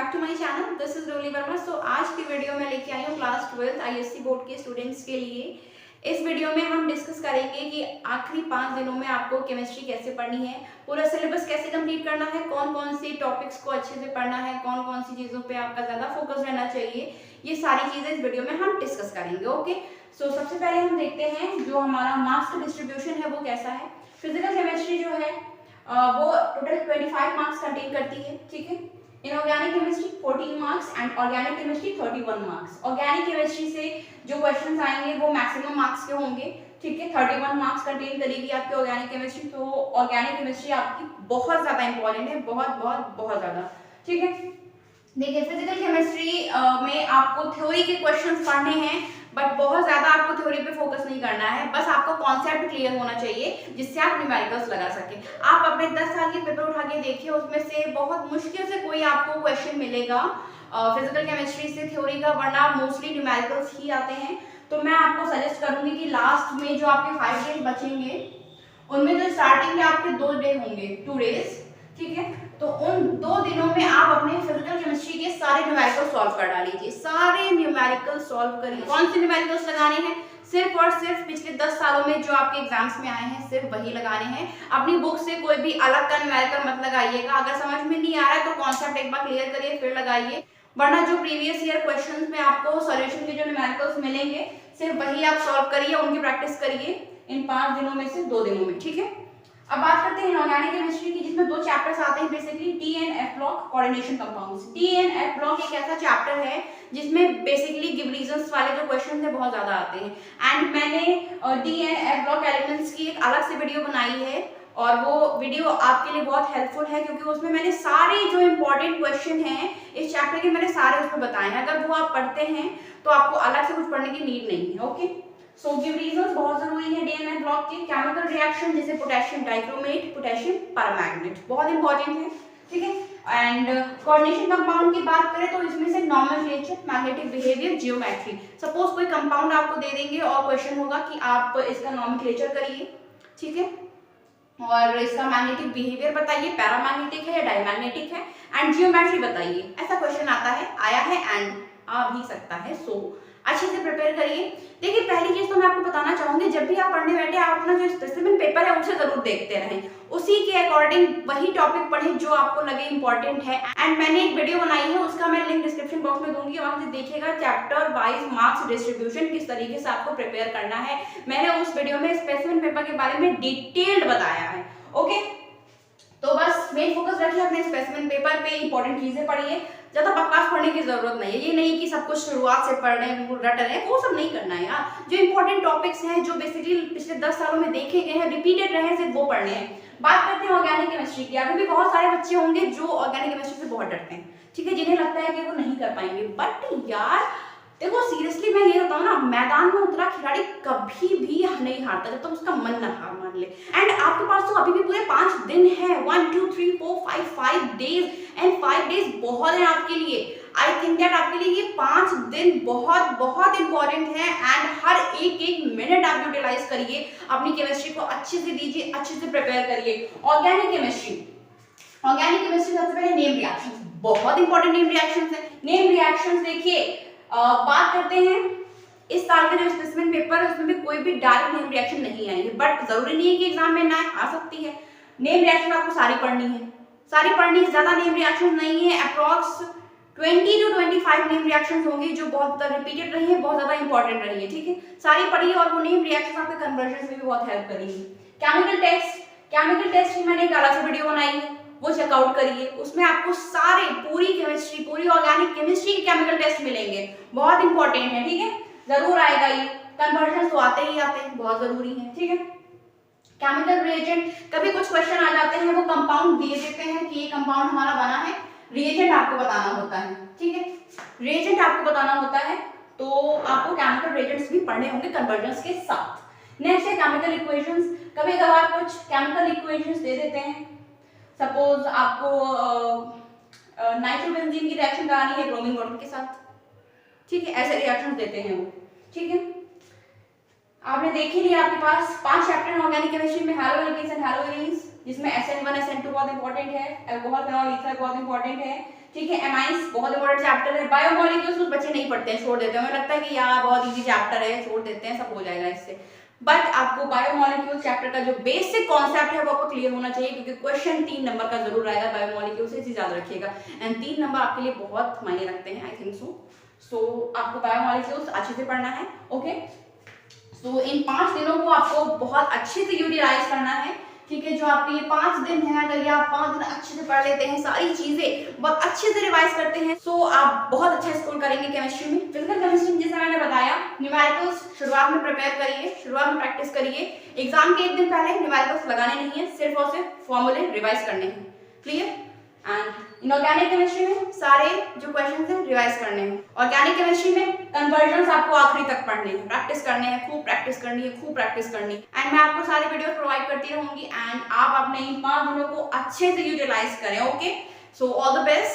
Back to my channel. This is Roli Verma. So आज की video में लेके आई हूँ क्लास 12 आईएससी बोर्ड के स्टूडेंट्स के लिए। इस वीडियो में हम डिस्कस करेंगे कि आखिरी 5 दिनों में आपको केमिस्ट्री कैसे पढ़नी है, पूरा सिलेबस कैसे कंप्लीट करना है, कौन कौन सी टॉपिक्स को अच्छे से पढ़ना है, कौन कौन सी चीज़ों पे आपका ज़्यादा फोकस रहना चाहिए। ये सारी चीज़ें इस वीडियो में हम डिस्कस करेंगे। ओके, सो सबसे पहले हम देखते हैं जो हमारा मार्क्स का डिस्ट्रीब्यूशन है वो कैसा है। फिजिकल केमिस्ट्री जो है वो टोटल 25 मार्क्स कंटेन करती है। ठीक है, inorganic chemistry 14 marks and organic chemistry 31 marks. Organic chemistry से जो क्वेश्चंस आएंगे वो मैक्सिमम मार्क्स के होंगे। ठीक है, 31 मार्क्स कंटेन करेगी आपकी ऑर्गेनिक केमिस्ट्री। तो ऑर्गेनिक केमिस्ट्री आपकी बहुत ज्यादा इंपॉर्टेंट है, बहुत बहुत बहुत ज्यादा। ठीक है, देखिए फिजिकल केमिस्ट्री में आपको थ्योरी के क्वेश्चंस पढ़ने हैं, बट बहुत ज्यादा आपको थ्योरी पे फोकस नहीं करना है। बस आपको कॉन्सेप्ट क्लियर होना चाहिए जिससे आप न्यूमेरिकल्स लगा सके। आप अपने 10 साल के पेपर उठा के देखिए, उसमें से बहुत मुश्किल से कोई आपको क्वेश्चन मिलेगा फिजिकल केमिस्ट्री से थ्योरी का, वरना मोस्टली न्यूमेरिकल्स ही आते हैं। तो मैं आपको सजेस्ट करूंगी कि लास्ट में जो आपके 5 डेज बचेंगे उनमें जो स्टार्टिंग के आपके 2 डे होंगे, 2 डेज, ठीक है, तो उन 2 दिनों में आप अपने फिजिकल केमिस्ट्री के सारे न्यूमेरिकल सॉल्व कर डालीजिए। सारे न्यूमेरिकल सॉल्व करिए। कौन से न्यूमेरिकल्स लगाने हैं? सिर्फ और सिर्फ पिछले 10 सालों में जो आपके एग्जाम्स में आए हैं सिर्फ वही लगाने हैं। अपनी बुक से कोई भी अलग का न्यूमेरिकल मत लगाइएगा। अगर समझ में नहीं आ रहा है तो कॉन्सेप्ट एक बार क्लियर करिए फिर लगाइए, वरना जो प्रीवियस ईयर क्वेश्चंस में आपको सॉल्यूशन के जो न्यूमेरिकल्स मिलेंगे सिर्फ वही आप सॉल्व करिए, उनकी प्रैक्टिस करिए इन 5 दिनों में से 2 दिनों में। ठीक है, अब बात करते हैं इनऑर्गेनिक केमिस्ट्री की, जिसमें 2 चैप्टर्स आते हैं basically, T and F block coordination compounds. T and F block एक ऐसा चैप्टर है जिसमें बेसिकली गिव रीजंस वाले जो क्वेश्चंस है बहुत ज्यादा आते हैं। एंड मैंने T and F block elements की एक अलग से वीडियो बनाई है और वो वीडियो आपके लिए बहुत हेल्पफुल है, क्योंकि उसमें मैंने सारे जो इंपॉर्टेंट क्वेश्चन हैं इस चैप्टर के मैंने सारे उसमें बताए हैं। अगर वो आप पढ़ते हैं तो आपको अलग से कुछ पढ़ने की नीड नहीं है। ओके, सो गिव रीजंस बहुत जरूरी है डीएनए ब्लॉक के। केमिकल रिएक्शन जैसे पोटेशियम डाइक्रोमेट, पोटेशियम परमैंगनेट बहुत इंपॉर्टेंट है। ठीक है, एंड कोऑर्डिनेशन कंपाउंड की बात करें तो इसमें से nomenclature, magnetic behaviour, geometry. Suppose कोई कंपाउंड आपको दे देंगे और क्वेश्चन होगा कि आप इसका नॉमेनक्लेचर करिए, ठीक है, और इसका मैग्नेटिक बिहेवियर बताइए, पैरामैग्नेटिक है या डायमैग्नेटिक है, एंड जियोमेट्री बताइए। ऐसा क्वेश्चन आता है, आया है एंड आ भी सकता है। सो अच्छे से प्रिपेयर करिए। देखिए पहली चीज तो मैं आपको बताना चाहूंगी, जब भी आप पढ़ने बैठे आप अपना जो स्पेसिमेन पेपर है उसे जरूर देखते रहें, उसी के अकॉर्डिंग वही टॉपिक पढ़ें जो आपको लगे इंपॉर्टेंट है। एंड मैंने एक वीडियो बनाई है, उसका मैं लिंक डिस्क्रिप्शन बॉक्स में दूंगी, वहां से देखिएगा चैप्टर वाइज मार्क्स डिस्ट्रीब्यूशन किस तरीके से आपको प्रिपेयर करना है। मैंने उस वीडियो में स्पेसिमेन पेपर के बारे में डिटेल्ड बताया है। ओके, तो बस मेन फोकस रखिए अपने स्पेसिमेन पेपर पे, इंपॉर्टेंट चीजें पढ़िए, ज्यादा बकवास पढ़ने की जरूरत नहीं है। ये नहीं कि सब कुछ शुरुआत से पढ़ रहे हैं, बिल्कुल रट रहे हैं, वो सब नहीं करना है यार। जो इंपॉर्टेंट टॉपिक्स हैं जो बेसिकली पिछले 10 सालों में देखे गए हैं, रिपीटेड रहे हैं, सिर्फ वो पढ़ने हैं। बात करते हैं ऑर्गेनिक केमिस्ट्री की। अभी भी बहुत सारे बच्चे होंगे जो ऑर्गेनिक केमिस्ट्री से बहुत डरते हैं, ठीक है, जिन्हें लगता है कि वो नहीं कर पाएंगे। बट यार देखो सीरियसली मैं ये बताऊं ना, मैदान में उतरा खिलाड़ी कभी भी नहीं हारता जब तक उसका मन ना हार मान ले। एंड आपके पास तो अभी भी पूरे 5 दिन है, 1 2 3 4 5 डेज, एंड 5 डेज बहुत है आपके लिए। आई थिंक दैट आपके लिए ये 5 दिन बहुत बहुत इंपॉर्टेंट है, एंड हर एक मिनट आप यूटिलाइज करिए, अपनी केमिस्ट्री को अच्छे से दीजिए, अच्छे से प्रिपेयर करिए। ऑर्गेनिक केमिस्ट्री, ऑर्गेनिक केमिस्ट्री सबसे पहले नेम रिएक्शंस, बहुत इंपॉर्टेंट नेम रिएक्शंस है। नेम रिएक्शंस देखिए, बात करते हैं इस साल का जो स्पेसिमेन पेपर है उसमें भी कोई भी डायरेक्ट नेम रिएक्शन नहीं आएंगे, बट जरूरी नहीं है कि एग्जाम में ना आ सकती है। नेम रिएक्शन आपको सारी पढ़नी है, सारी पढ़नी है, ज्यादा नेम रिएक्शन नहीं है, अप्रॉक्स 20 to 25 नेम रिएक्शंस होंगी जो बहुत ज्यादा रिपीटेड रही है, बहुत ज्यादा इंपॉर्टेंट रही है। ठीक है, सारी पढ़िए और वो नेम रिएक्शन आपके कन्वर्जन में भी बहुत हेल्प करेंगी। केमिकल टेस्ट, केमिकल टेस्ट की मैंने एक अलग से वीडियो बनाई है, वो चेकआउट करिए। उसमें आपको सारे पूरी केमिस्ट्री, पूरी ऑर्गेनिक केमिस्ट्री के केमिकल टेस्ट मिलेंगे, बहुत इंपॉर्टेंट है। ठीक है, जरूर आएगा ये। कन्वर्जन तो आते ही आते हैं, बहुत जरूरी है। ठीक है, केमिकल रिएजेंट, कभी कुछ क्वेश्चन आ जाते हैं वो कंपाउंड दिए देते हैं कि ये कंपाउंड हमारा बना है, रिएजेंट आपको बताना होता है। ठीक है, रिएजेंट आपको बताना होता है, तो आपको केमिकल रिएजेंट्स भी पढ़ने होंगे कन्वर्जन्स के साथ। नेक्स्ट है केमिकल इक्वेशंस। कभी कभार कुछ केमिकल इक्वेशंस दे देते हैं, सपोज आपको नाइट्रोबेंजीन की रिएक्शन करानी है ब्रोमीन वाटर के साथ, ठीक है, ऐसे रिएक्शंस देते हैं वो। ठीक है, आपने देख ही लिया, आपके पास 5 चैप्टर ऑर्गेनिक केमिस्ट्री में, haloalkanes and haloarenes, जिसमें SN1 SN2 बहुत इंपॉर्टेंट है, अल्कोहल फिनॉल ईथर बहुत इंपॉर्टेंट है, ठीक है, एमाइंस बहुत इंपॉर्टेंट चैप्टर है, बायोमोलिक्यूल्स कुछ बच्चे नहीं पढ़ते हैं, छोड़ देते हैं, हमें लगता है कि यार बहुत इजी चैप्टर है, छोड़ देते हैं, सब हो जाएगा इससे, बट आपको बायोमोलिक्यूल चैप्टर का जो बेसिक कॉन्सेप्ट है वो आपको क्लियर होना चाहिए, क्योंकि क्वेश्चन 3 नंबर का जरूर आएगा बायोमोलिक्यूल से, इसी याद रखिएगा, एंड 3 नंबर आपके लिए बहुत मायने रखते हैं, आई थिंक सो आपको बायोमोलिक्यूल्स अच्छे से पढ़ना है, ओके। सो इन 5 दिनों को आपको बहुत अच्छे से यूटिलाइज करना है, ठीक है। जो आपके ये 5 दिन है, अगर ये आप 5 दिन अच्छे से पढ़ लेते हैं, सारी चीजें बहुत अच्छे से रिवाइज करते हैं, सो आप बहुत अच्छा स्कोर करेंगे केमिस्ट्री में। फिजिकल केमिस्ट्री में जैसा मैंने बताया, न्यूमेरिकल्स शुरुआत में प्रिपेयर करिए, शुरुआत में प्रैक्टिस करिए, एग्जाम के एक दिन पहले न्यूमेरिकल्स लगाने नहीं है, सिर्फ और सिर्फ फॉर्मूले रिवाइज करने हैं, क्लियर। एंड इनऑर्गेनिक केमिस्ट्री में सारे जो क्वेश्चंस हैं रिवाइज करने हैं। ऑर्गेनिक केमिस्ट्री में कन्वर्जन्स आपको आखिरी तक पढ़ने हैं, प्रैक्टिस करने हैं, खूब प्रैक्टिस करनी है, खूब प्रैक्टिस करनी है। एंड मैं आपको सारे वीडियोस प्रोवाइड करती रहूंगी, एंड आप अपने इन 5 दिनों को अच्छे से यूटिलाइज करें, okay. So all the best.